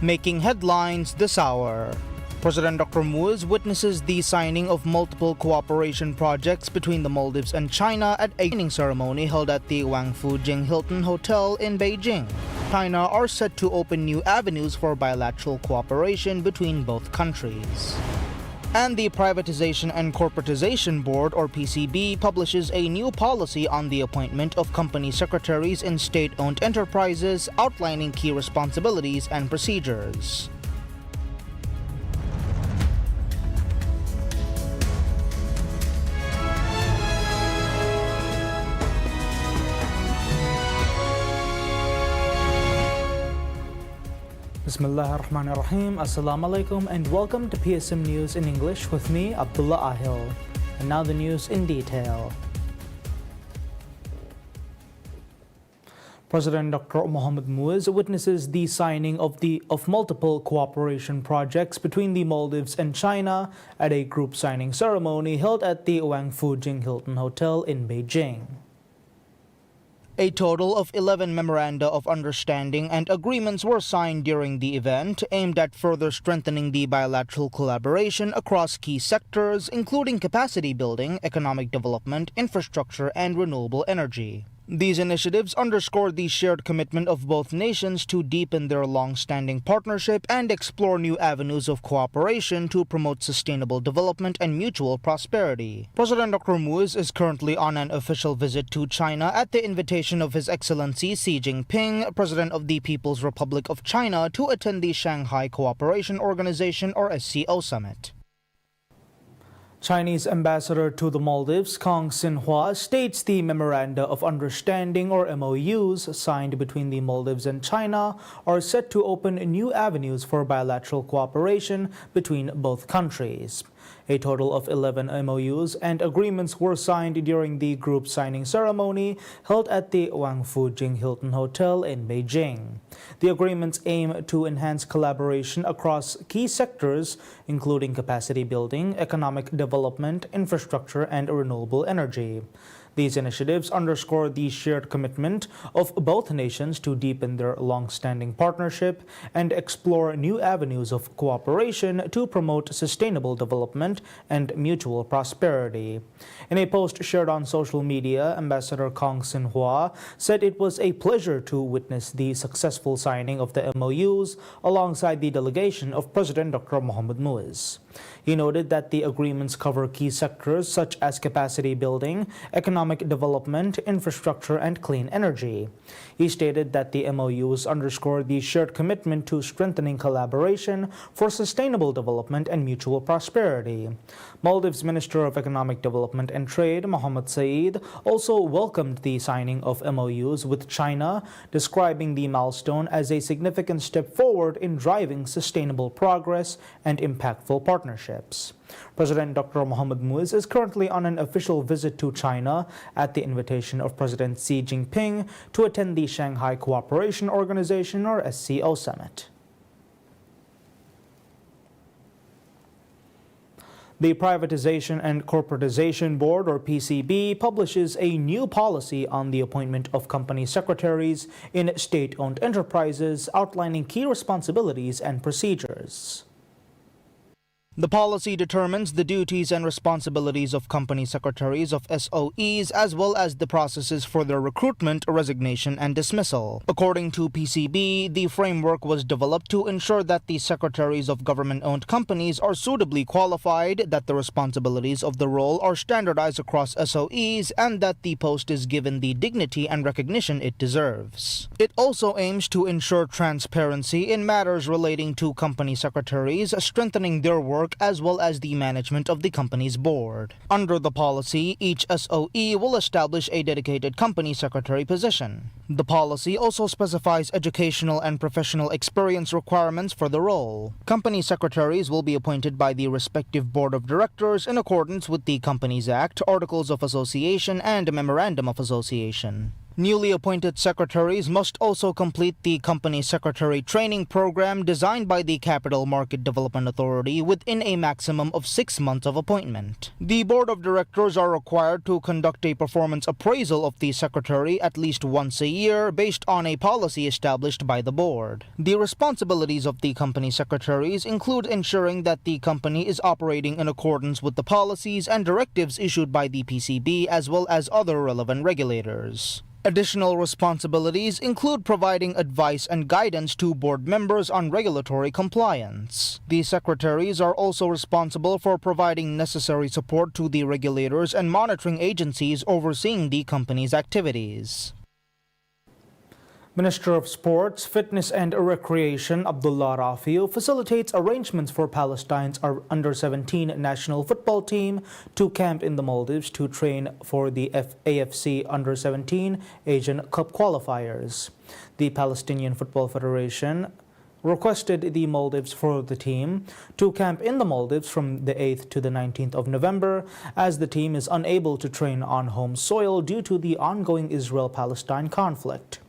Making headlines this hour. President Dr. Muiz witnesses the signing of multiple cooperation projects between the Maldives and China at a signing ceremony held at the Wangfu Jing Hilton Hotel in Beijing. China are set to open new avenues for bilateral cooperation between both countries. And the Privatization and Corporatization Board, or PCB, publishes a new policy on the appointment of company secretaries in state-owned enterprises, outlining key responsibilities and procedures. Bismillah ar-Rahman ar-Rahim. Assalamu alaikum and welcome to PSM News in English with me, Abdullah Ahil. And now the news in detail. President Dr. Mohamed Muiz witnesses the signing of multiple cooperation projects between the Maldives and China at a group signing ceremony held at the Wangfu Jing Hilton Hotel in Beijing. A total of 11 memoranda of understanding and agreements were signed during the event, aimed at further strengthening the bilateral collaboration across key sectors, including capacity building, economic development, infrastructure, and renewable energy. These initiatives underscore the shared commitment of both nations to deepen their long-standing partnership and explore new avenues of cooperation to promote sustainable development and mutual prosperity. President Dr. Muiz is currently on an official visit to China at the invitation of His Excellency Xi Jinping, President of the People's Republic of China, to attend the Shanghai Cooperation Organization, or SCO Summit. Chinese ambassador to the Maldives, Kang Xinhua, states the Memoranda of Understanding, or MOUs, signed between the Maldives and China are set to open new avenues for bilateral cooperation between both countries. A total of 11 MOUs and agreements were signed during the group signing ceremony held at the Wangfu Jing Hilton Hotel in Beijing. The agreements aim to enhance collaboration across key sectors, including capacity building, economic development, infrastructure, and renewable energy. These initiatives underscore the shared commitment of both nations to deepen their long-standing partnership and explore new avenues of cooperation to promote sustainable development and mutual prosperity. In a post shared on social media, Ambassador Kang Xinhua said it was a pleasure to witness the successful signing of the MOUs alongside the delegation of President Dr. Mohamed Muiz. He noted that the agreements cover key sectors such as capacity building, economic development, infrastructure, and clean energy. He stated that the MOUs underscore the shared commitment to strengthening collaboration for sustainable development and mutual prosperity. Maldives Minister of Economic Development and Trade, Mohammed Saeed, also welcomed the signing of MOUs with China, describing the milestone as a significant step forward in driving sustainable progress and impactful partnerships. President Dr. Mohamed Muiz is currently on an official visit to China at the invitation of President Xi Jinping to attend the Shanghai Cooperation Organization, or SCO Summit. The Privatization and Corporatization Board, or PCB, publishes a new policy on the appointment of company secretaries in state-owned enterprises, outlining key responsibilities and procedures. The policy determines the duties and responsibilities of company secretaries of SOEs, as well as the processes for their recruitment, resignation, and dismissal. According to PCB, the framework was developed to ensure that the secretaries of government-owned companies are suitably qualified, that the responsibilities of the role are standardized across SOEs, and that the post is given the dignity and recognition it deserves. It also aims to ensure transparency in matters relating to company secretaries, strengthening their work as well as the management of the company's board. Under the policy, each SOE will establish a dedicated company secretary position. The policy also specifies educational and professional experience requirements for the role. Company secretaries will be appointed by the respective board of directors in accordance with the Companies Act, Articles of Association, and Memorandum of Association. Newly appointed secretaries must also complete the company secretary training program designed by the Capital Market Development Authority within a maximum of 6 months of appointment. The board of directors are required to conduct a performance appraisal of the secretary at least once a year based on a policy established by the board. The responsibilities of the company secretaries include ensuring that the company is operating in accordance with the policies and directives issued by the PCB as well as other relevant regulators. Additional responsibilities include providing advice and guidance to board members on regulatory compliance. The secretaries are also responsible for providing necessary support to the regulators and monitoring agencies overseeing the company's activities. Minister of Sports, Fitness and Recreation Abdullah Rafiu facilitates arrangements for Palestine's under-17 national football team to camp in the Maldives to train for the AFC Under-17 Asian Cup qualifiers. The Palestinian Football Federation requested the Maldives for the team to camp in the Maldives from the 8th to the 19th of November as the team is unable to train on home soil due to the ongoing Israel-Palestine conflict.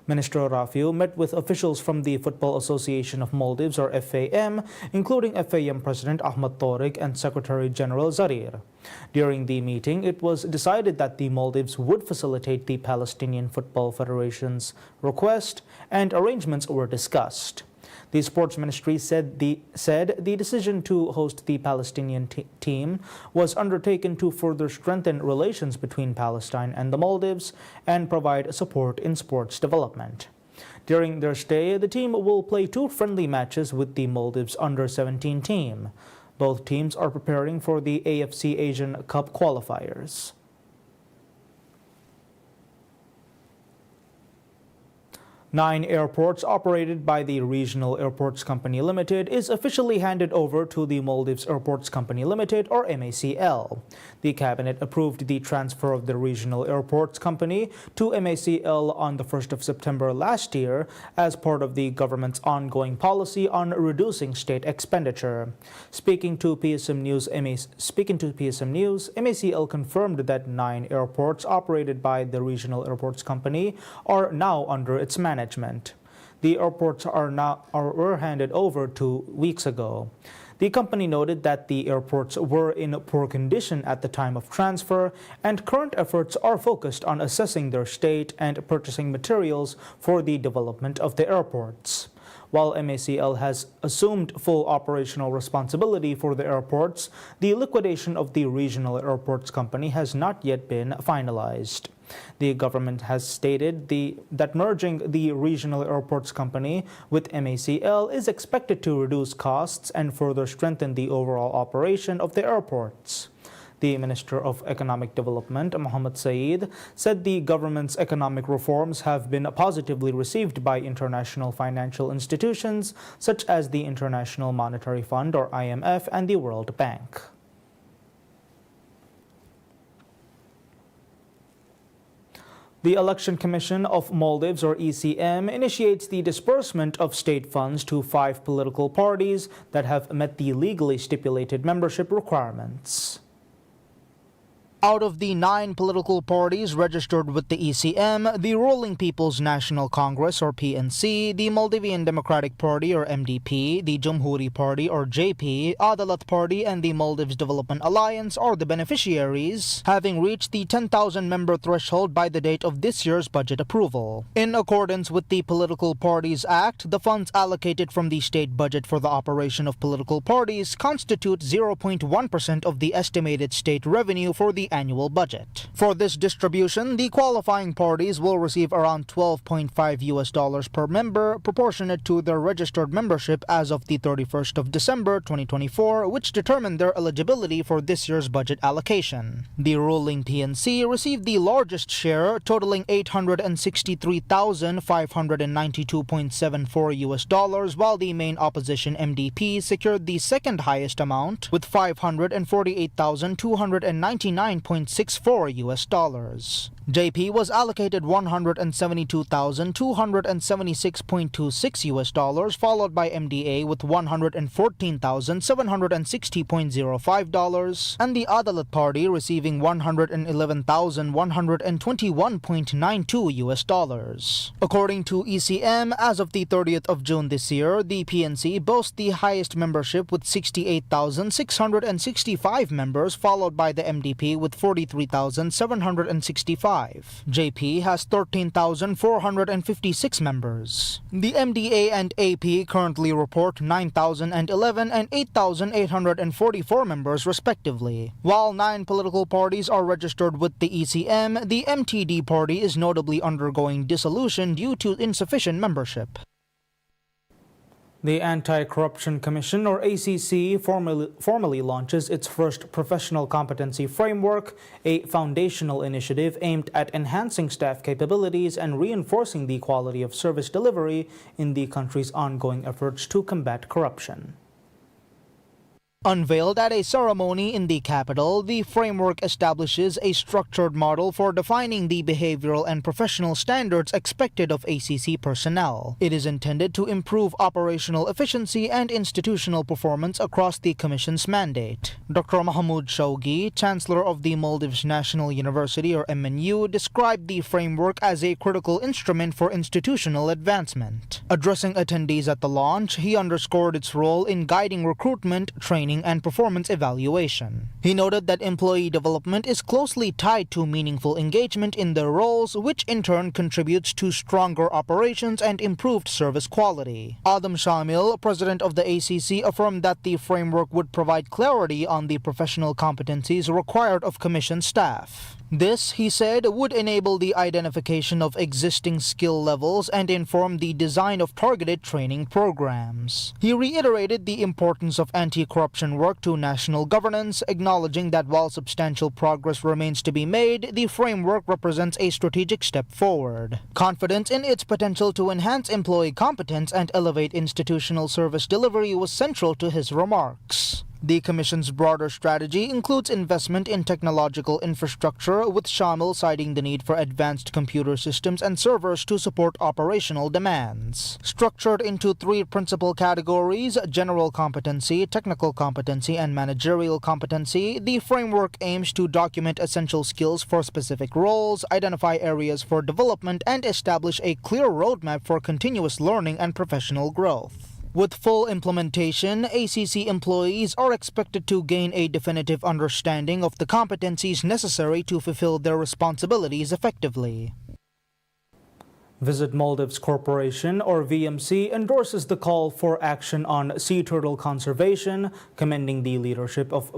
Minister Rafiu met with officials from the Football Association of Maldives, or FAM, including FAM President Ahmad Tariq and Secretary General Zarir. During the meeting, it was decided that the Maldives would facilitate the Palestinian Football Federation's request, and arrangements were discussed. The Sports Ministry said the decision to host the Palestinian team was undertaken to further strengthen relations between Palestine and the Maldives and provide support in sports development. During their stay, the team will play 2 friendly matches with the Maldives Under-17 team. Both teams are preparing for the AFC Asian Cup qualifiers. 9 airports operated by the Regional Airports Company Limited is officially handed over to the Maldives Airports Company Limited, or MACL. The Cabinet approved the transfer of the Regional Airports Company to MACL on the 1st of September last year as part of the government's ongoing policy on reducing state expenditure. Speaking to PSM News, MACL confirmed that 9 airports operated by the Regional Airports Company are now under its management. The airports were handed over 2 weeks ago. The company noted that the airports were in poor condition at the time of transfer, and current efforts are focused on assessing their state and purchasing materials for the development of the airports. While MACL has assumed full operational responsibility for the airports, the liquidation of the Regional Airports Company has not yet been finalized. The government has stated that merging the Regional Airports Company with MACL is expected to reduce costs and further strengthen the overall operation of the airports. The Minister of Economic Development, Mohammed Saeed, said the government's economic reforms have been positively received by international financial institutions such as the International Monetary Fund, or IMF, and the World Bank. The Election Commission of Maldives, or ECM, initiates the disbursement of state funds to 5 political parties that have met the legally stipulated membership requirements. Out of the 9 political parties registered with the ECM, the Ruling People's National Congress, or PNC, the Maldivian Democratic Party, or MDP, the Jamhuri Party, or JP, Adalat Party, and the Maldives Development Alliance are the beneficiaries, having reached the 10,000-member threshold by the date of this year's budget approval. In accordance with the Political Parties Act, the funds allocated from the state budget for the operation of political parties constitute 0.1% of the estimated state revenue for the annual budget. For this distribution, the qualifying parties will receive around $12.5 per member, proportionate to their registered membership as of the 31st of December 2024, which determined their eligibility for this year's budget allocation. The ruling PNC received the largest share, totaling $863,592.74, while the main opposition MDP secured the second highest amount with $548,299.64. JP was allocated $172,276.26 followed by MDA with $114,760.05 and the Adalat Party receiving $111,121.92. According to ECM, as of the 30th of June this year, the PNC boasts the highest membership with 68,665 members, followed by the MDP with 43,765. JP has 13,456 members. The MDA and AP currently report 9,011 and 8,844 members respectively. While 9 political parties are registered with the ECM, the MTD party is notably undergoing dissolution due to insufficient membership. The Anti-Corruption Commission, or ACC, formally launches its first professional competency framework, a foundational initiative aimed at enhancing staff capabilities and reinforcing the quality of service delivery in the country's ongoing efforts to combat corruption. Unveiled at a ceremony in the capital, the framework establishes a structured model for defining the behavioral and professional standards expected of ACC personnel. It is intended to improve operational efficiency and institutional performance across the Commission's mandate. Dr. Mahmoud Shaugi, Chancellor of the Maldives National University, or MNU, described the framework as a critical instrument for institutional advancement. Addressing attendees at the launch, he underscored its role in guiding recruitment, training, and performance evaluation. He noted that employee development is closely tied to meaningful engagement in their roles, which in turn contributes to stronger operations and improved service quality. Adam Shamil, president of the ACC, affirmed that the framework would provide clarity on the professional competencies required of Commission staff. This, he said, would enable the identification of existing skill levels and inform the design of targeted training programs. He reiterated the importance of anti-corruption work to national governance, acknowledging that while substantial progress remains to be made, the framework represents a strategic step forward. Confidence in its potential to enhance employee competence and elevate institutional service delivery was central to his remarks. The Commission's broader strategy includes investment in technological infrastructure, with Shamil citing the need for advanced computer systems and servers to support operational demands. Structured into 3 principal categories, general competency, technical competency, and managerial competency, the framework aims to document essential skills for specific roles, identify areas for development, and establish a clear roadmap for continuous learning and professional growth. With full implementation, ACC employees are expected to gain a definitive understanding of the competencies necessary to fulfill their responsibilities effectively. Visit Maldives Corporation, or VMC, endorses the call for action on sea turtle conservation, commending the leadership of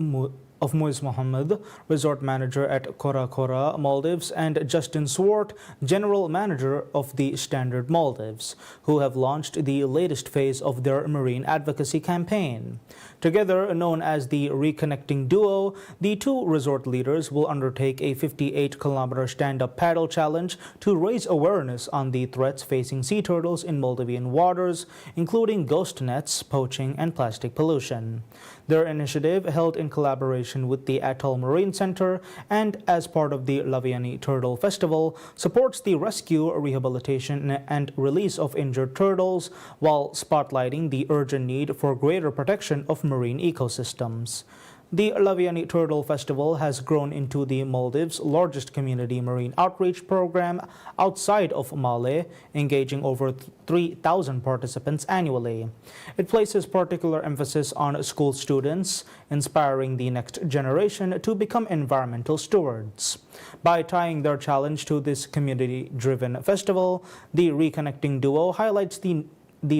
Muiz Mohammed, resort manager at Kora Kora, Maldives, and Justin Swart, general manager of the Standard Maldives, who have launched the latest phase of their marine advocacy campaign. Together, known as the Reconnecting Duo, the 2 resort leaders will undertake a 58-kilometer stand-up paddle challenge to raise awareness on the threats facing sea turtles in Maldivian waters, including ghost nets, poaching, and plastic pollution. Their initiative, held in collaboration with the Atoll Marine Center and as part of the Laviani Turtle Festival, supports the rescue, rehabilitation, and release of injured turtles, while spotlighting the urgent need for greater protection of marine ecosystems. The Laviani Turtle Festival has grown into the Maldives' largest community marine outreach program outside of Male, engaging over 3,000 participants annually. It places particular emphasis on school students, inspiring the next generation to become environmental stewards. By tying their challenge to this community-driven festival, the Reconnecting Duo highlights the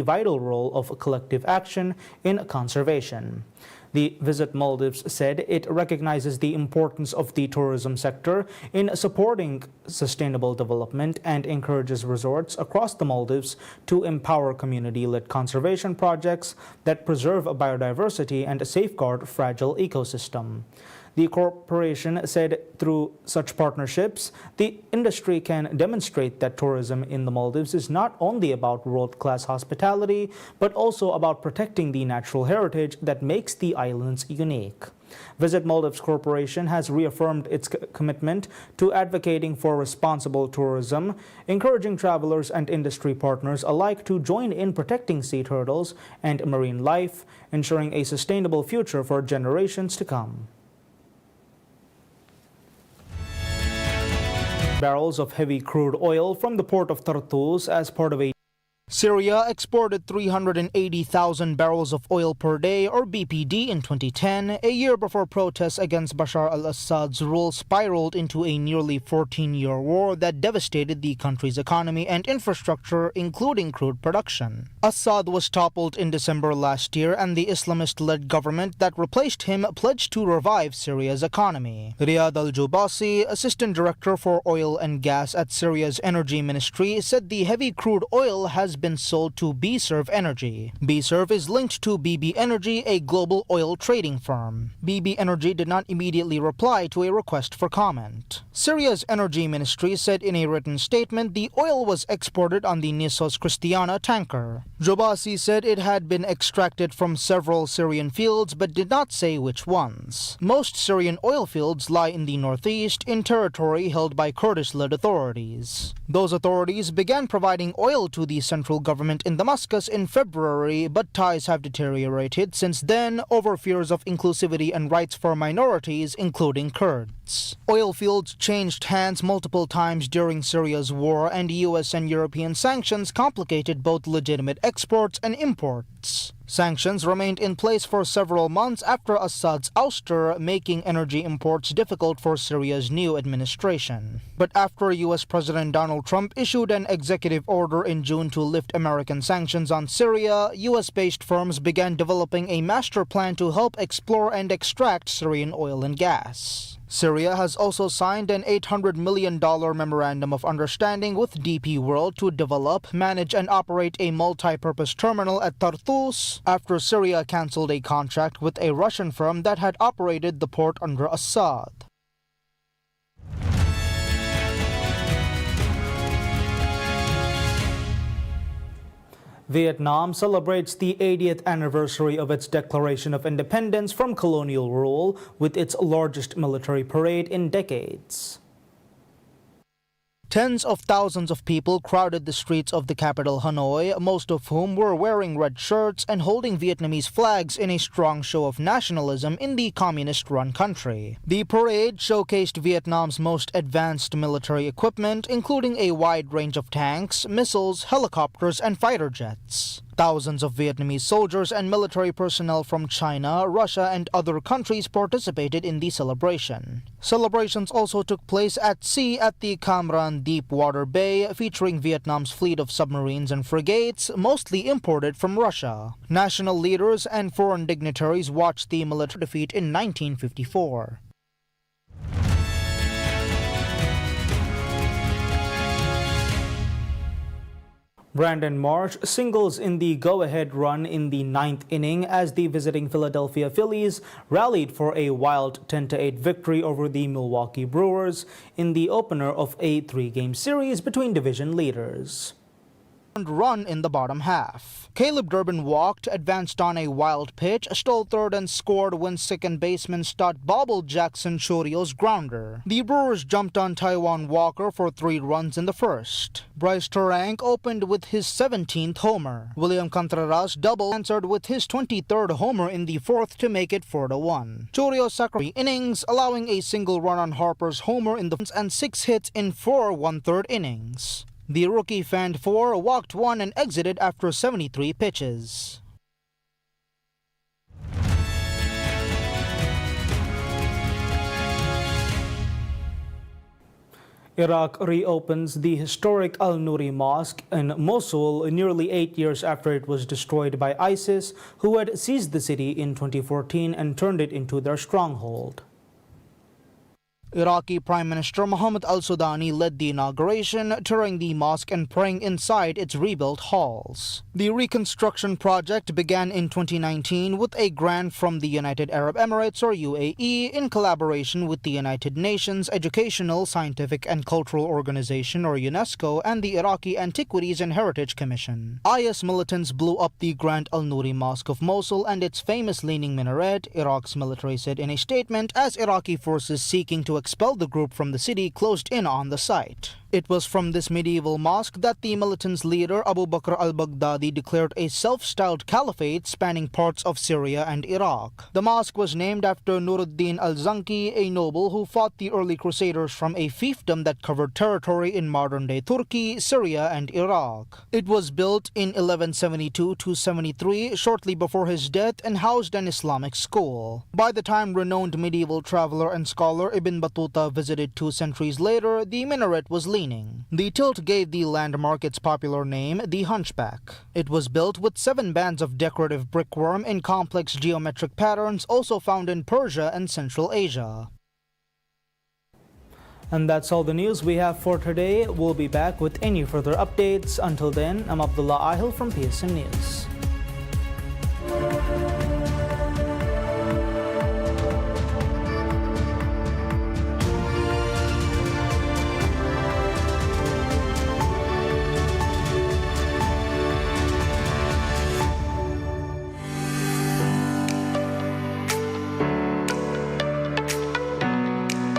vital role of collective action in conservation. The Visit Maldives said it recognizes the importance of the tourism sector in supporting sustainable development and encourages resorts across the Maldives to empower community-led conservation projects that preserve biodiversity and safeguard fragile ecosystem. The corporation said through such partnerships, the industry can demonstrate that tourism in the Maldives is not only about world-class hospitality, but also about protecting the natural heritage that makes the islands unique. Visit Maldives Corporation has reaffirmed its commitment to advocating for responsible tourism, encouraging travelers and industry partners alike to join in protecting sea turtles and marine life, ensuring a sustainable future for generations to come. Barrels of heavy crude oil from the port of Tartus as part of a Syria exported 380,000 barrels of oil per day, or BPD, in 2010, a year before protests against Bashar al-Assad's rule spiraled into a nearly 14-year war that devastated the country's economy and infrastructure, including crude production. Assad was toppled in December last year, and the Islamist-led government that replaced him pledged to revive Syria's economy. Riyad al-Jubasi, assistant director for oil and gas at Syria's energy ministry, said the heavy crude oil has been sold to BServ Energy. BServ is linked to BB Energy, a global oil trading firm. BB Energy did not immediately reply to a request for comment. Syria's energy ministry said in a written statement the oil was exported on the Nissos Christiana tanker. Jobasi said it had been extracted from several Syrian fields but did not say which ones. Most Syrian oil fields lie in the northeast, in territory held by Kurdish-led authorities. Those authorities began providing oil to the central government in Damascus in February, but ties have deteriorated since then over fears of inclusivity and rights for minorities, including Kurds. Oil fields changed hands multiple times during Syria's war, and U.S. and European sanctions complicated both legitimate exports and imports. Sanctions remained in place for several months after Assad's ouster, making energy imports difficult for Syria's new administration. But after U.S. President Donald Trump issued an executive order in June to lift American sanctions on Syria, U.S.-based firms began developing a master plan to help explore and extract Syrian oil and gas. Syria has also signed an $800 million memorandum of understanding with DP World to develop, manage, and operate a multi-purpose terminal at Tartus after Syria canceled a contract with a Russian firm that had operated the port under Assad. Vietnam celebrates the 80th anniversary of its declaration of independence from colonial rule with its largest military parade in decades. Tens of thousands of people crowded the streets of the capital Hanoi, most of whom were wearing red shirts and holding Vietnamese flags in a strong show of nationalism in the communist-run country. The parade showcased Vietnam's most advanced military equipment, including a wide range of tanks, missiles, helicopters, and fighter jets. Thousands of Vietnamese soldiers and military personnel from China, Russia, and other countries participated in the celebration. Celebrations also took place at sea at the Cam Ranh Deepwater Bay, featuring Vietnam's fleet of submarines and frigates, mostly imported from Russia. National leaders and foreign dignitaries watched the military defeat in 1954. Brandon Marsh singles in the go-ahead run in the 9th inning as the visiting Philadelphia Phillies rallied for a wild 10-8 victory over the Milwaukee Brewers in the opener of a 3-game series between division leaders. Run in the bottom half. Caleb Durbin walked, advanced on a wild pitch, stole third and scored when second baseman Stott bobbled Jackson Churio's grounder. The Brewers jumped on Taiwan Walker for 3 runs in the first. Bryce Turank opened with his 17th homer. William Contreras double answered with his 23rd homer in the 4th to make it 4-1. Churio sacrificed innings, allowing a single run on Harper's homer in the 4th and 6 hits in 4 1/3 innings. The rookie fanned 4, walked 1, and exited after 73 pitches. Iraq reopens the historic Al-Nuri Mosque in Mosul nearly 8 years after it was destroyed by ISIS, who had seized the city in 2014 and turned it into their stronghold. Iraqi Prime Minister Mohammed al-Sudani led the inauguration, touring the mosque and praying inside its rebuilt halls. The reconstruction project began in 2019 with a grant from the United Arab Emirates or UAE in collaboration with the United Nations Educational, Scientific and Cultural Organization or UNESCO and the Iraqi Antiquities and Heritage Commission. IS militants blew up the Grand Al-Nouri Mosque of Mosul and its famous leaning minaret, Iraq's military said in a statement, as Iraqi forces seeking to expel the group from the city closed in on the site. It was from this medieval mosque that the militants' leader Abu Bakr al-Baghdadi declared a self-styled caliphate spanning parts of Syria and Iraq. The mosque was named after Nuruddin al-Zanki, a noble who fought the early crusaders from a fiefdom that covered territory in modern-day Turkey, Syria and Iraq. It was built in 1172-73, shortly before his death, and housed an Islamic school. By the time renowned medieval traveler and scholar Ibn Battuta visited 2 centuries later, the minaret was leaning. The tilt gave the landmark its popular name, the Hunchback. It was built with 7 bands of decorative brickwork in complex geometric patterns also found in Persia and Central Asia. And that's all the news we have for today. We'll be back with any further updates. Until then, I'm Abdullah Ahil from PSN News.